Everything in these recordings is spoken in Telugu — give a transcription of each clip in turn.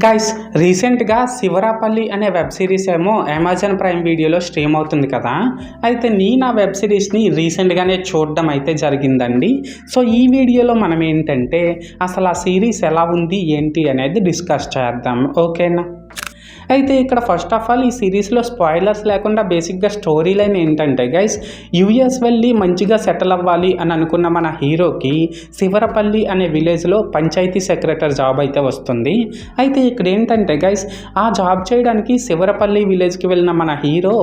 గైస్, రీసెంట్గా శివరాపల్లి అనే వెబ్ సిరీస్ ఏమో అమెజాన్ ప్రైమ్ వీడియోలో స్ట్రీమ్ అవుతుంది కదా. అయితే నేను ఆ వెబ్ సిరీస్ని రీసెంట్గానే చూడడం అయితే జరిగిందండి. సో ఈ వీడియోలో మనం ఏంటంటే అసలు ఆ సిరీస్ ఎలా ఉంది ఏంటి అనేది డిస్కస్ చేద్దాం, ఓకేనా. అయితే ఇక్కడ ఫస్ట్ ఆఫ్ ఆల్ ఈ సిరీస్లో స్పాయిలర్స్ లేకుండా బేసిక్గా స్టోరీ లైన్ ఏంటంటే గైస్, యుఎస్ వెళ్ళి మంచిగా సెటిల్ అవ్వాలి అని అనుకున్న మన హీరోకి శివరపల్లి అనే విలేజ్లో పంచాయతీ సెక్రటరీ జాబ్ అయితే వస్తుంది. అయితే ఇక్కడ ఏంటంటే గైస్, ఆ జాబ్ చేయడానికి శివరపల్లి విలేజ్కి వెళ్ళిన మన హీరో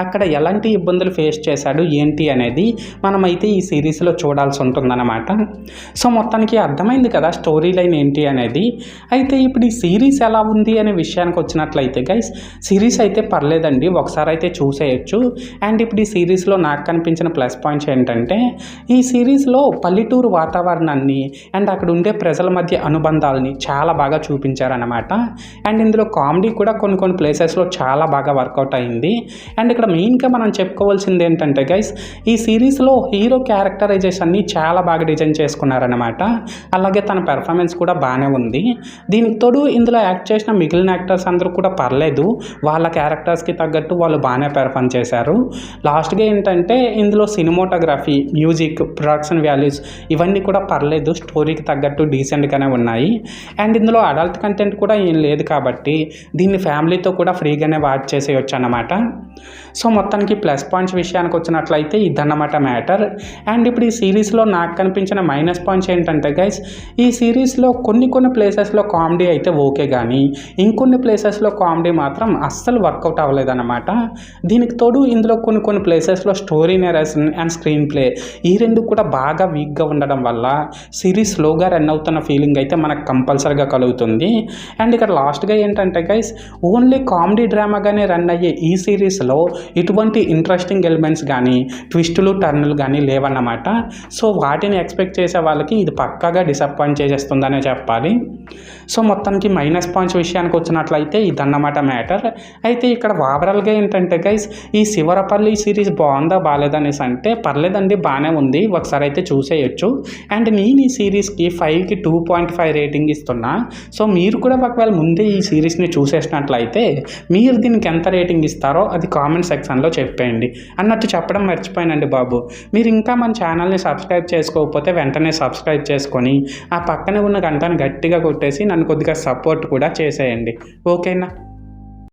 అక్కడ ఎలాంటి ఇబ్బందులు ఫేస్ చేశాడు ఏంటి అనేది మనమైతే ఈ సిరీస్లో చూడాల్సి ఉంటుందన్నమాట. సో మొత్తానికి అర్థమైంది కదా స్టోరీ లైన్ ఏంటి అనేది. అయితే ఇప్పుడు ఈ సిరీస్ ఎలా ఉంది అనే విషయానికి వచ్చినట్లయితే గైస్, సిరీస్ అయితే పర్లేదండి, ఒకసారి అయితే చూసేయచ్చు. అండ్ ఇప్పుడు ఈ సిరీస్లో నాకు కనిపించిన ప్లస్ పాయింట్స్ ఏంటంటే, ఈ సిరీస్లో పల్లెటూరు వాతావరణాన్ని అండ్ అక్కడ ఉండే ప్రజల మధ్య అనుబంధాలని చాలా బాగా చూపించారన్నమాట. అండ్ ఇందులో కామెడీ కూడా కొన్ని ప్లేసెస్లో చాలా బాగా వర్కౌట్ అయింది. అండ్ ఇక్కడ మెయిన్గా మనం చెప్పుకోవాల్సింది ఏంటంటే గైస్, ఈ సిరీస్లో హీరో క్యారెక్టరైజేషన్ని చాలా బాగా డిజైన్ చేసుకున్నారన్నమాట. అలాగే తన పెర్ఫార్మెన్స్ కూడా బాగానే ఉంది. దీనికి తోడు ఇందులో యాక్ట్ చేసిన మిగిలిన యాక్టర్స్ అందరూ కూడా పర్లేదు, వాళ్ళ క్యారెక్టర్స్కి తగ్గట్టు వాళ్ళు బాగానే పెర్ఫార్మ్ చేశారు. లాస్ట్గా ఏంటంటే ఇందులో సినిమాటోగ్రఫీ, మ్యూజిక్, ప్రొడక్షన్ వాల్యూస్ ఇవన్నీ కూడా పర్లేదు, స్టోరీకి తగ్గట్టు డీసెంట్గానే ఉన్నాయి. అండ్ ఇందులో అడల్ట్ కంటెంట్ కూడా ఏం లేదు కాబట్టి దీన్ని ఫ్యామిలీతో కూడా ఫ్రీగానే వాచ్ చేసేయచ్చు అన్నమాట. సో మొత్తానికి ప్లస్ పాయింట్స్ విషయానికి వచ్చినట్లయితే ఇదన్నమాట మ్యాటర్. అండ్ ఇప్పుడు ఈ సిరీస్లో నాకు కనిపించిన మైనస్ పాయింట్స్ ఏంటంటే గైస్, ఈ సిరీస్లో కొన్ని ప్లేసెస్లో కామెడీ అయితే ఓకే, కానీ ఇంకొన్ని ప్లేసెస్లో కామెడీ మాత్రం అస్సలు వర్కౌట్ అవ్వలేదన్నమాట. దీనికి తోడు ఇందులో కొన్ని ప్లేసెస్లో story narration and screen play ఈ రెండు కూడా బాగా వీక్గా ఉండడం వల్ల సిరీస్ స్లోగా రన్ అవుతున్న ఫీలింగ్ అయితే మనకు కంపల్సరీగా కలుగుతుంది. అండ్ ఇక్కడ లాస్ట్గా ఏంటంటే గైస్, ఓన్లీ కామెడీ డ్రామాగానే రన్ అయ్యే ఈ సిరీస్లో ఇటువంటి ఇంట్రెస్టింగ్ ఎలిమెంట్స్ కానీ ట్విస్టులు టర్నులు కానీ లేవన్నమాట. సో వాటిని ఎక్స్పెక్ట్ చేసే వాళ్ళకి ఇది పక్కాగా డిసప్పాయింట్ చేసేస్తుందనే చెప్పాలి. సో మొత్తానికి మైనస్ పాయింట్స్ విషయానికి వచ్చినట్లయితే ఇదన్నమాట మ్యాటర్. అయితే ఇక్కడ ఓవరాల్గా ఏంటంటే గైస్, ఈ శివరపల్లి సిరీస్ బాగుందా బాగాలేదనేసి అంటే పర్లేదండి, బాగానే ఉంది, ఒకసారి అయితే చూసేయచ్చు. అండ్ నేను ఈ సిరీస్కి 5కి 2.5 రేటింగ్ ఇస్తున్నా. సో మీరు కూడా ఒకవేళ ముందే ఈ సిరీస్ని చూసేసినట్లయితే మీరు దీనికి ఎంత రేటింగ్ ఇస్తారో అది కామెంట్ సెక్షన్లో చెప్పేయండి. అన్నట్టు చెప్పడం మర్చిపోయానండి బాబు, మీరు ఇంకా మన ఛానల్ని సబ్స్క్రైబ్ చేసుకోకపోతే వెంటనే సబ్స్క్రైబ్ చేసుకొని ఆ పక్కనే ఉన్న గంటను గట్టిగా కొట్టేసి నన్ను కొద్దిగా సపోర్ట్ కూడా చేసేయండి, ఓకేనా.